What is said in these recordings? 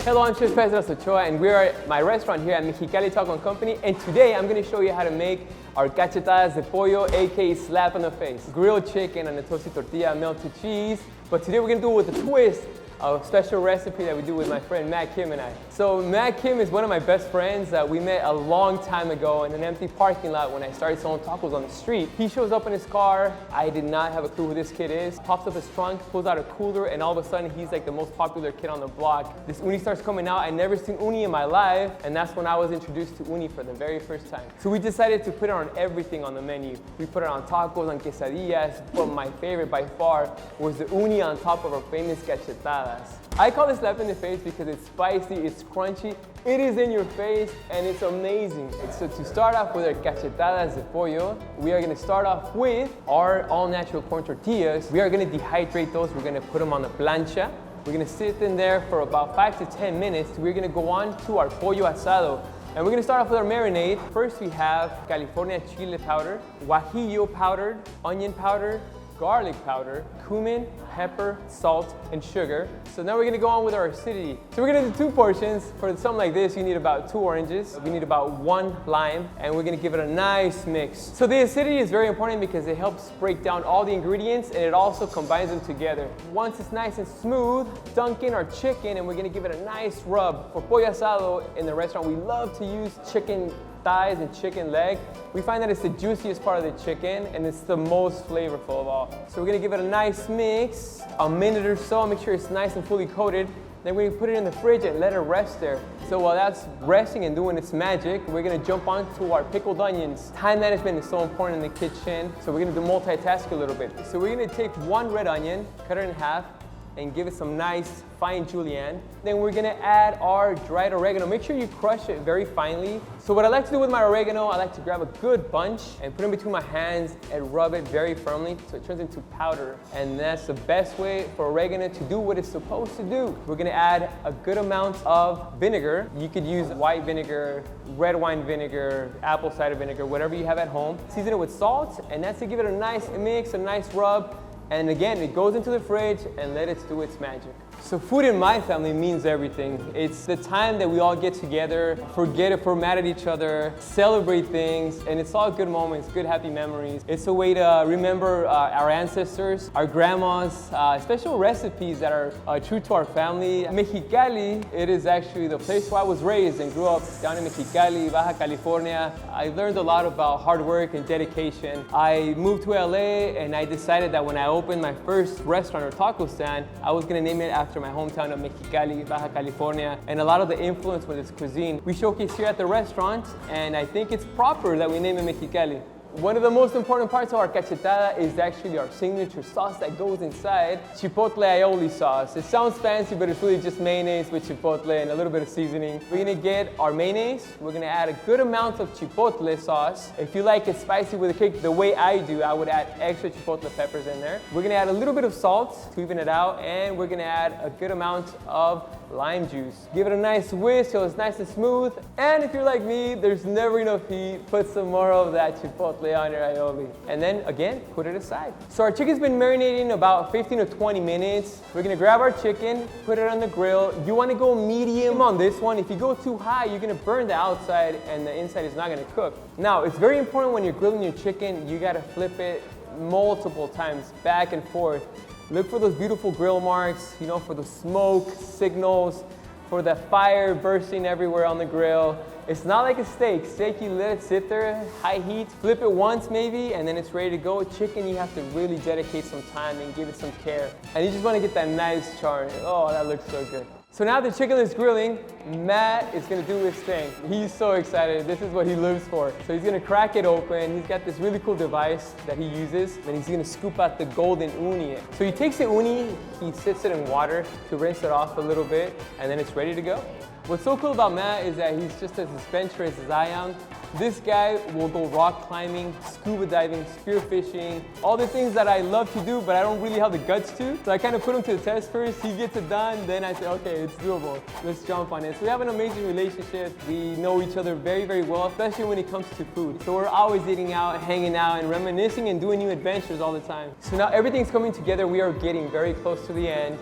Hello, I'm Chef Esdras Ochoa, and we are at my restaurant here at Mexicali Taco Co. And today I'm going to show you how to make our cachetadas de pollo, aka slap in the face. Grilled chicken on a toasted tortilla, melted cheese. But today we're going to do it with a twist, a special recipe that we do with my friend Matt Kim and I. So Matt Kim is one of my best friends that we met a long time ago in an empty parking lot when I started selling tacos on the street. He shows up in his car. I did not have a clue who this kid is. Pops up his trunk, pulls out a cooler, and all of a sudden he's like the most popular kid on the block. This uni starts coming out. I never seen uni in my life, and that's when I was introduced to uni for the very first time. So we decided to put it on everything on the menu. We put it on tacos, on quesadillas, but my favorite by far was the uni on top of our famous cachetadas. I call it slap in the face because it's spicy, it's crunchy, it is in your face, and it's amazing. So to start off with our cachetadas de pollo, we are gonna start off with our all-natural corn tortillas. We are gonna dehydrate those. We're gonna put them on the plancha. We're gonna sit in there for about 5 to 10 minutes. We're gonna go on to our pollo asado. And we're gonna start off with our marinade. First we have Californian chile powder, guajillo powdered, onion powder, garlic powder, cumin, pepper, salt, and sugar. So now we're gonna go on with our acidity. So we're gonna do 2 portions. For something like this, you need about 2 oranges. We need about 1 lime, and we're gonna give it a nice mix. So the acidity is very important because it helps break down all the ingredients, and it also combines them together. Once it's nice and smooth, dunk in our chicken, and we're gonna give it a nice rub. For pollo asado in the restaurant, we love to use chicken thighs and chicken leg. We find that it's the juiciest part of the chicken, and it's the most flavorful of all. So we're gonna give it a nice mix, a minute or so, make sure it's nice and fully coated. Then we put it in the fridge and let it rest there. So while that's resting and doing its magic, we're gonna jump onto our pickled onions. Time management is so important in the kitchen, so we're gonna do multitask a little bit. So we're gonna take 1 red onion, cut it in half, and give it some nice fine julienne. Then we're gonna add our dried oregano. Make sure you crush it very finely. So what I like to do with my oregano, I like to grab a good bunch and put it between my hands and rub it very firmly so it turns into powder. And that's the best way for oregano to do what it's supposed to do. We're gonna add a good amount of vinegar. You could use white vinegar, red wine vinegar, apple cider vinegar, whatever you have at home. Season it with salt, and that's to give it a nice mix, a nice rub. And again, it goes into the fridge and let it do its magic. So food in my family means everything. It's the time that we all get together, we're mad at each other, celebrate things, and it's all good moments, good happy memories. It's a way to remember our ancestors, our grandmas, special recipes that are true to our family. Mexicali, it is actually the place where I was raised and grew up down in Mexicali, Baja California. I learned a lot about hard work and dedication. I moved to LA and I decided that when I opened my first restaurant or taco stand, I was gonna name it after my hometown of Mexicali, Baja California, and a lot of the influence with this cuisine we showcase here at the restaurant, and I think it's proper that we name it Mexicali. One of the most important parts of our cachetada is actually our signature sauce that goes inside, chipotle aioli sauce. It sounds fancy, but it's really just mayonnaise with chipotle and a little bit of seasoning. We're gonna get our mayonnaise. We're gonna add a good amount of chipotle sauce. If you like it spicy with a kick, the way I do, I would add extra chipotle peppers in there. We're gonna add a little bit of salt to even it out, and we're gonna add a good amount of lime juice. Give it a nice whisk so it's nice and smooth. And if you're like me, there's never enough heat. Put some more of that chipotle on your aioli. And then again, put it aside. So our chicken's been marinating about 15 to 20 minutes. We're gonna grab our chicken, put it on the grill. You wanna go medium on this one. If you go too high, you're gonna burn the outside and the inside is not gonna cook. Now, it's very important when you're grilling your chicken, you gotta flip it multiple times, back and forth. Look for those beautiful grill marks, you know, for the smoke signals, for the fire bursting everywhere on the grill. It's not like a steak. Steak, you let it sit there, high heat, flip it once maybe, and then it's ready to go. Chicken, you have to really dedicate some time and give it some care. And you just want to get that nice char. Oh, that looks so good. So now the chicken is grilling, Matt is gonna do his thing. He's so excited, this is what he lives for. So he's gonna crack it open. He's got this really cool device that he uses, and he's gonna scoop out the golden uni. So he takes the uni, he sits it in water to rinse it off a little bit, and then it's ready to go. What's so cool about Matt is that he's just as adventurous as I am. This guy will go rock climbing, scuba diving, spearfishing, all the things that I love to do, but I don't really have the guts to. So I kind of put him to the test first. He gets it done, then I say, okay, it's doable. Let's jump on it. So we have an amazing relationship. We know each other very, very well, especially when it comes to food. So we're always eating out, hanging out, and reminiscing and doing new adventures all the time. So now everything's coming together. We are getting very close to the end.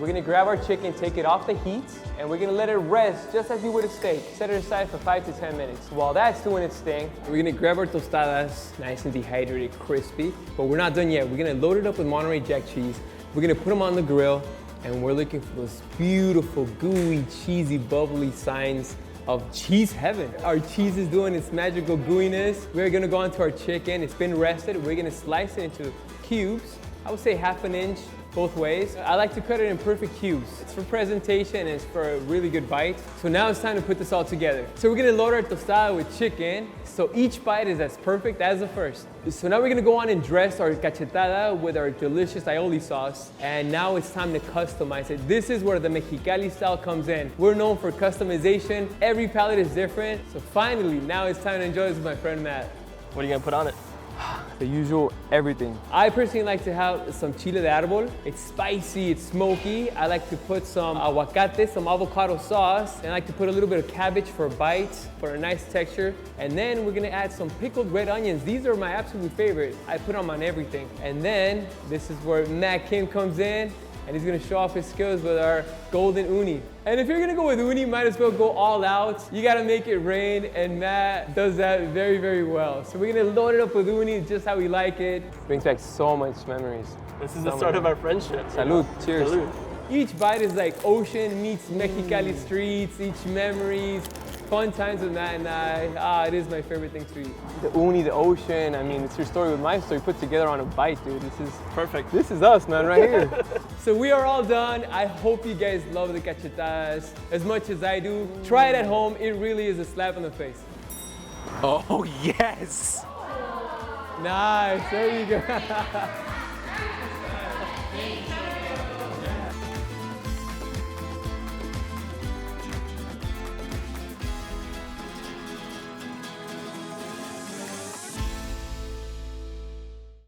We're gonna grab our chicken, take it off the heat, and we're gonna let it rest just as you would a steak. Set it aside for 5 to 10 minutes. While that's doing its thing, we're gonna grab our tostadas, nice and dehydrated, crispy, but we're not done yet. We're gonna load it up with Monterey Jack cheese. We're gonna put them on the grill, and we're looking for those beautiful, gooey, cheesy, bubbly signs of cheese heaven. Our cheese is doing its magical gooiness. We're gonna go onto our chicken. It's been rested. We're gonna slice it into cubes. I would say ½ inch both ways. I like to cut it in perfect cubes. It's for presentation and it's for a really good bite. So now it's time to put this all together. So we're gonna load our tostada with chicken. So each bite is as perfect as the first. So now we're gonna go on and dress our cachetada with our delicious aioli sauce. And now it's time to customize it. This is where the Mexicali style comes in. We're known for customization. Every palate is different. So finally, now it's time to enjoy this with my friend Matt. What are you gonna put on it? The usual everything. I personally like to have some chile de árbol. It's spicy, it's smoky. I like to put some aguacate, some avocado sauce, and I like to put a little bit of cabbage for a bite, for a nice texture. And then we're gonna add some pickled red onions. These are my absolute favorite. I put them on everything. And then this is where Matt Kim comes in, and he's gonna show off his skills with our golden uni. And if you're gonna go with uni, might as well go all out. You gotta make it rain, and Matt does that very, very well. So we're gonna load it up with uni just how we like it. Brings back so much memories. This is the start of our friendship. Salud, cheers. Salud. Each bite is like ocean meets Mexicali streets, each memories, fun times with Matt and I. It is my favorite thing to eat. The uni, the ocean, I mean, it's your story with my story put together on a bite, dude. This is perfect. This is us, man, right here. So we are all done. I hope you guys love the cachetadas as much as I do. Try it at home. It really is a slap in the face. Oh, yes. Nice, there you go.